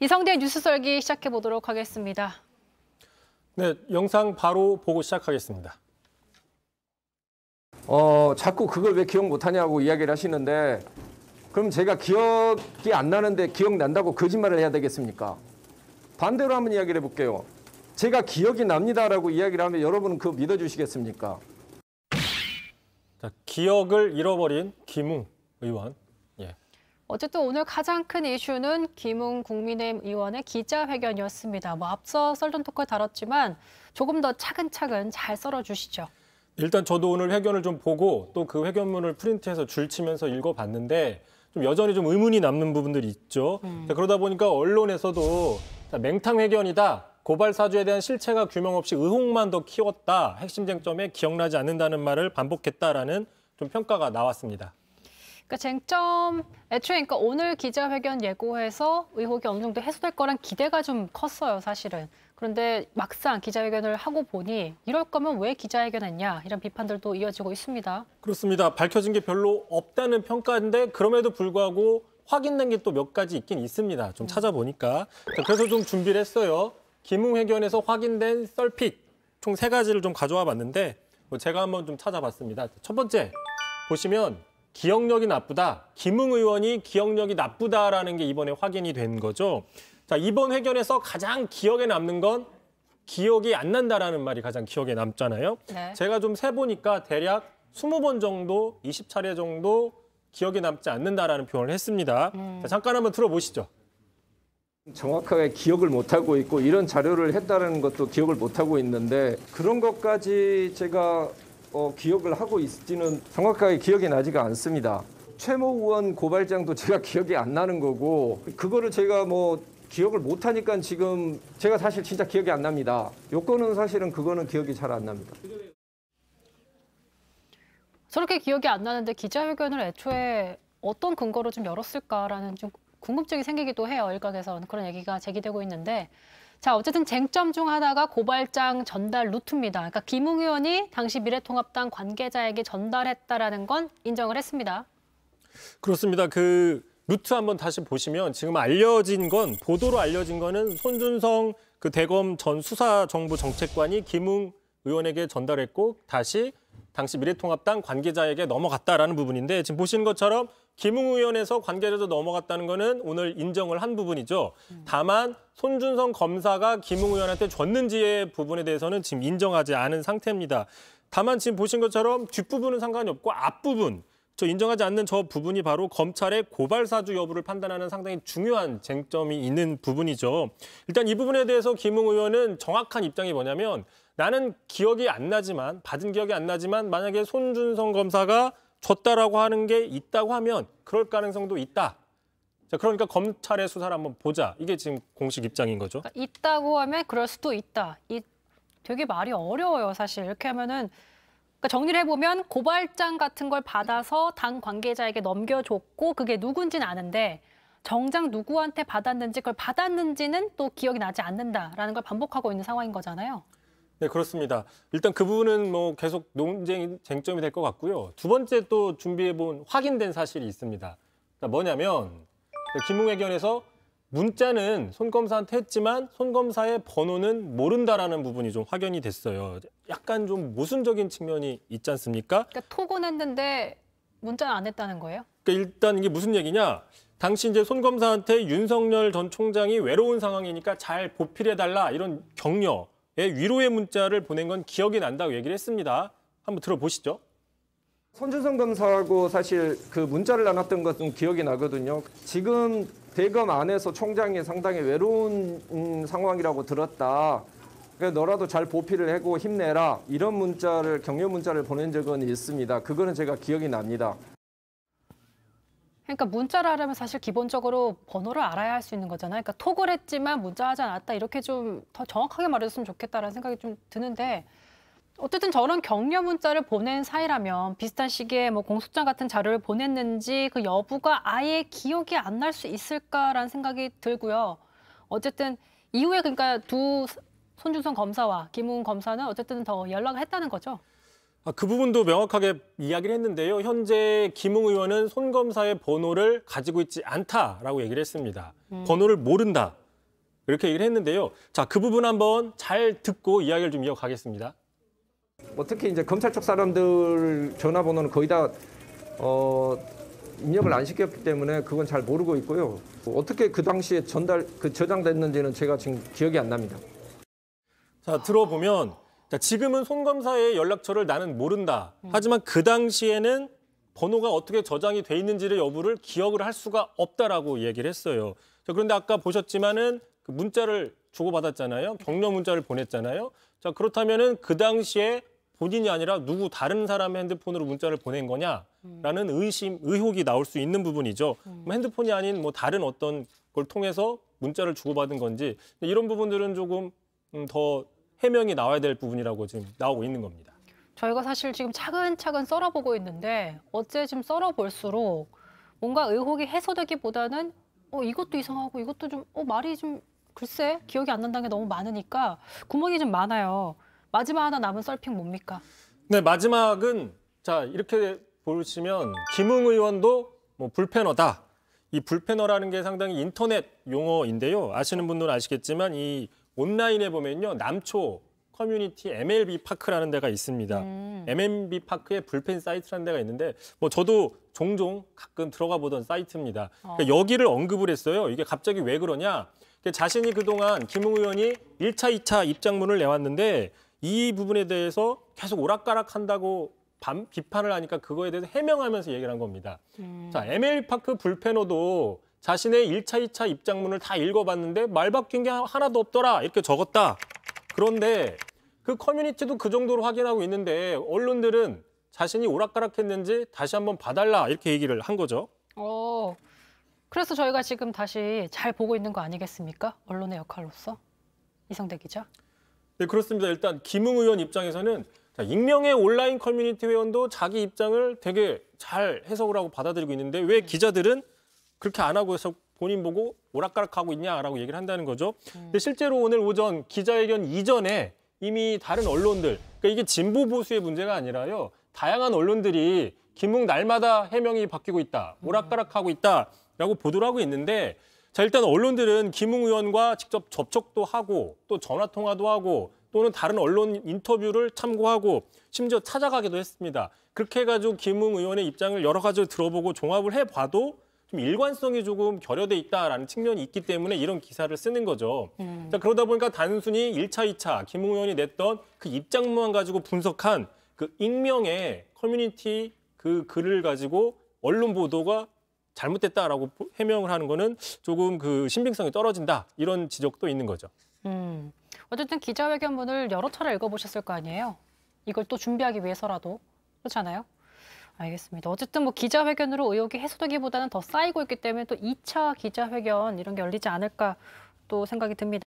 이성대의 뉴스 썰기 시작해 보도록 하겠습니다. 네, 영상 바로 보고 시작하겠습니다. 자꾸 그걸 왜 기억 못하냐고 이야기를 하시는데 그럼 제가 기억이 안 나는데 기억난다고 거짓말을 해야 되겠습니까? 반대로 한번 이야기를 해볼게요. 제가 기억이 납니다라고 이야기를 하면 여러분은 그거 믿어주시겠습니까? 자, 기억을 잃어버린 김웅 의원. 어쨌든 오늘 가장 큰 이슈는 김웅 국민의힘 의원의 기자회견이었습니다. 앞서 썰전 토크를 다뤘지만 조금 더 차근차근 잘 썰어주시죠. 일단 저도 오늘 회견을 좀 보고 또 그 회견문을 프린트해서 줄치면서 읽어봤는데 좀 여전히 좀 의문이 남는 부분들이 있죠. 그러다 보니까 언론에서도 맹탕 회견이다. 고발 사주에 대한 실체가 규명 없이 의혹만 더 키웠다. 핵심 쟁점에 기억나지 않는다는 말을 반복했다라는 좀 평가가 나왔습니다. 그러니까 쟁점, 애초에 그러니까 오늘 기자회견 예고해서 의혹이 어느 정도 해소될 거란 기대가 좀 컸어요, 사실은. 그런데 막상 기자회견을 하고 보니 이럴 거면 왜 기자회견했냐 이런 비판들도 이어지고 있습니다. 그렇습니다. 밝혀진 게 별로 없다는 평가인데 그럼에도 불구하고 확인된 게 또 몇 가지 있긴 있습니다. 좀 찾아보니까. 그래서 좀 준비를 했어요. 김웅 회견에서 확인된 썰픽 총 3가지를 좀 가져와 봤는데 제가 한번 좀 찾아봤습니다. 첫 번째 보시면 기억력이 나쁘다. 김웅 의원이 기억력이 나쁘다라는 게 이번에 확인이 된 거죠. 자, 이번 회견에서 가장 기억에 남는 건 기억이 안 난다라는 말이 가장 기억에 남잖아요. 네. 제가 좀 세보니까 대략 20번 정도, 20차례 정도 기억에 남지 않는다라는 표현을 했습니다. 자, 잠깐 한번 들어보시죠. 정확하게 기억을 못하고 있고 이런 자료를 했다는 것도 기억을 못하고 있는데 그런 것까지 제가 기억을 하고 있지는 정확하게 기억이 나지가 않습니다. 최모 의원 고발장도 제가 기억이 안 나는 거고 그거를 제가 기억을 못하니까 지금 제가 사실 진짜 기억이 안 납니다. 요거는 사실은 그거는 기억이 잘 안 납니다. 저렇게 기억이 안 나는데 기자회견을 애초에 어떤 근거로 좀 열었을까라는 좀 궁금증이 생기기도 해요. 일각에서는 그런 얘기가 제기되고 있는데 자, 어쨌든 쟁점 중 하나가 고발장 전달 루트입니다. 그러니까 김웅 의원이 당시 미래통합당 관계자에게 전달했다라는 건 인정을 했습니다. 그렇습니다. 그 루트 한번 다시 보시면 지금 알려진 건 보도로 알려진 거는 손준성 그 대검 전 수사정보 정책관이 김웅 의원에게 전달했고 다시 당시 미래통합당 관계자에게 넘어갔다라는 부분인데 지금 보시는 것처럼 김웅 의원에서 관계자로 넘어갔다는 거는 오늘 인정을 한 부분이죠. 다만 손준성 검사가 김웅 의원한테 줬는지의 부분에 대해서는 지금 인정하지 않은 상태입니다. 다만 지금 보신 것처럼 뒷부분은 상관이 없고 앞부분, 저 인정하지 않는 저 부분이 바로 검찰의 고발 사주 여부를 판단하는 상당히 중요한 쟁점이 있는 부분이죠. 일단 이 부분에 대해서 김웅 의원은 정확한 입장이 뭐냐면 나는 기억이 안 나지만 받은 기억이 안 나지만 만약에 손준성 검사가 줬다라고 하는 게 있다고 하면 그럴 가능성도 있다. 자, 그러니까 검찰의 수사를 한번 보자. 이게 지금 공식 입장인 거죠. 그러니까 있다고 하면 그럴 수도 있다. 되게 말이 어려워요, 사실. 이렇게 하면은 그러니까 정리를 해보면 고발장 같은 걸 받아서 당 관계자에게 넘겨줬고 그게 누군지는 아는데 정작 누구한테 받았는지 그걸 받았는지는 또 기억이 나지 않는다라는 걸 반복하고 있는 상황인 거잖아요. 네, 그렇습니다. 일단 그 부분은 계속 논쟁, 쟁점이 될 것 같고요. 두 번째 또 준비해본 확인된 사실이 있습니다. 뭐냐면 김웅 회견에서 문자는 손 검사한테 했지만 손 검사의 번호는 모른다라는 부분이 좀 확인이 됐어요. 약간 좀 모순적인 측면이 있지 않습니까? 그러니까 톡은 했는데 문자는 안 했다는 거예요? 그러니까 일단 이게 무슨 얘기냐? 당시 이제 손 검사한테 윤석열 전 총장이 외로운 상황이니까 잘 보필해달라 이런 격려. 위로의 문자를 보낸 건 기억이 난다고 얘기를 했습니다. 한번 들어보시죠. 손준성 검사하고 사실 그 문자를 나눴던 것은 기억이 나거든요. 지금 대검 안에서 총장이 상당히 외로운 상황이라고 들었다. 그러니까 너라도 잘 보필을 하고 힘내라. 이런 문자를 격려 문자를 보낸 적은 있습니다. 그거는 제가 기억이 납니다. 그러니까 문자를 하려면 사실 기본적으로 번호를 알아야 할 수 있는 거잖아요. 그러니까 톡을 했지만 문자하지 않았다. 이렇게 좀 더 정확하게 말해줬으면 좋겠다라는 생각이 좀 드는데 어쨌든 저런 격려 문자를 보낸 사이라면 비슷한 시기에 공소장 같은 자료를 보냈는지 그 여부가 아예 기억이 안 날 수 있을까라는 생각이 들고요. 어쨌든 이후에 그러니까 두 손준성 검사와 김웅 검사는 어쨌든 더 연락을 했다는 거죠. 그 부분도 명확하게 이야기를 했는데요. 현재 김웅 의원은 손 검사의 번호를 가지고 있지 않다라고 얘기를 했습니다. 번호를 모른다. 이렇게 얘기를 했는데요. 자, 그 부분 한번 잘 듣고 이야기를 좀 이어가겠습니다. 특히 이제 검찰 쪽 사람들 전화번호는 거의 다 입력을 안 시켰기 때문에 그건 잘 모르고 있고요. 어떻게 그 당시에 저장됐는지는 제가 지금 기억이 안 납니다. 자, 들어보면 자, 지금은 손 검사의 연락처를 나는 모른다. 하지만 그 당시에는 번호가 어떻게 저장이 돼 있는지를 여부를 기억을 할 수가 없다라고 얘기를 했어요. 자, 그런데 아까 보셨지만은 그 문자를 주고받았잖아요. 격려 문자를 보냈잖아요. 자, 그렇다면은 그 당시에 본인이 아니라 누구 다른 사람의 핸드폰으로 문자를 보낸 거냐라는 의혹이 나올 수 있는 부분이죠. 핸드폰이 아닌 뭐 다른 어떤 걸 통해서 문자를 주고받은 건지 이런 부분들은 조금 더 해명이 나와야 될 부분이라고 지금 나오고 있는 겁니다. 저희가 사실 지금 차근차근 썰어보고 있는데 어째 좀 썰어볼수록 뭔가 의혹이 해소되기보다는 이것도 이상하고 이것도 좀 말이 좀 글쎄 기억이 안 난다는 게 너무 많으니까 구멍이 좀 많아요. 마지막 하나 남은 썰핑 뭡니까? 네, 마지막은 자 이렇게 보시면 김웅 의원도 뭐 불패너다. 이 불패너라는 게 상당히 인터넷 용어인데요. 아시는 분들은 아시겠지만 이 온라인에 보면요. 남초 커뮤니티 MLB 파크라는 데가 있습니다. MLB 파크의 불펜 사이트라는 데가 있는데 뭐 저도 종종 가끔 들어가 보던 사이트입니다. 그러니까 여기를 언급을 했어요. 이게 갑자기 왜 그러냐? 자신이 그동안 김웅 의원이 1차, 2차 입장문을 내왔는데 이 부분에 대해서 계속 오락가락한다고 비판을 하니까 그거에 대해서 해명하면서 얘기를 한 겁니다. 자, MLB 파크 불패너도 자신의 1차, 2차 입장문을 다 읽어봤는데 말 바뀐 게 하나도 없더라 이렇게 적었다. 그런데 그 커뮤니티도 그 정도로 확인하고 있는데 언론들은 자신이 오락가락했는지 다시 한번 봐달라 이렇게 얘기를 한 거죠. 그래서 저희가 지금 다시 잘 보고 있는 거 아니겠습니까? 언론의 역할로서. 이성대 기자. 네, 그렇습니다. 일단 김웅 의원 입장에서는 자, 익명의 온라인 커뮤니티 회원도 자기 입장을 되게 잘 해석을 하고 받아들이고 있는데 왜 기자들은 그렇게 안 하고 해서 본인 보고 오락가락하고 있냐라고 얘기를 한다는 거죠. 근데 실제로 오늘 오전 기자회견 이전에 이미 다른 언론들, 그러니까 이게 진보 보수의 문제가 아니라요. 다양한 언론들이 김웅 날마다 해명이 바뀌고 있다, 오락가락하고 있다라고 보도를 하고 있는데 자 일단 언론들은 김웅 의원과 직접 접촉도 하고 또 전화 통화도 하고 또는 다른 언론 인터뷰를 참고하고 심지어 찾아가기도 했습니다. 그렇게 해가지고 김웅 의원의 입장을 여러 가지로 들어보고 종합을 해봐도 좀 일관성이 조금 결여돼 있다라는 측면이 있기 때문에 이런 기사를 쓰는 거죠. 자, 그러다 보니까 단순히 1차, 2차 김웅 의원이 냈던 그 입장문만 가지고 분석한 그 익명의 커뮤니티 그 글을 가지고 언론 보도가 잘못됐다라고 해명을 하는 거는 조금 그 신빙성이 떨어진다 이런 지적도 있는 거죠. 어쨌든 기자회견문을 여러 차례 읽어보셨을 거 아니에요? 이걸 또 준비하기 위해서라도 그렇잖아요? 알겠습니다. 어쨌든 뭐 기자회견으로 의혹이 해소되기보다는 더 쌓이고 있기 때문에 또 2차 기자회견 이런 게 열리지 않을까 또 생각이 듭니다.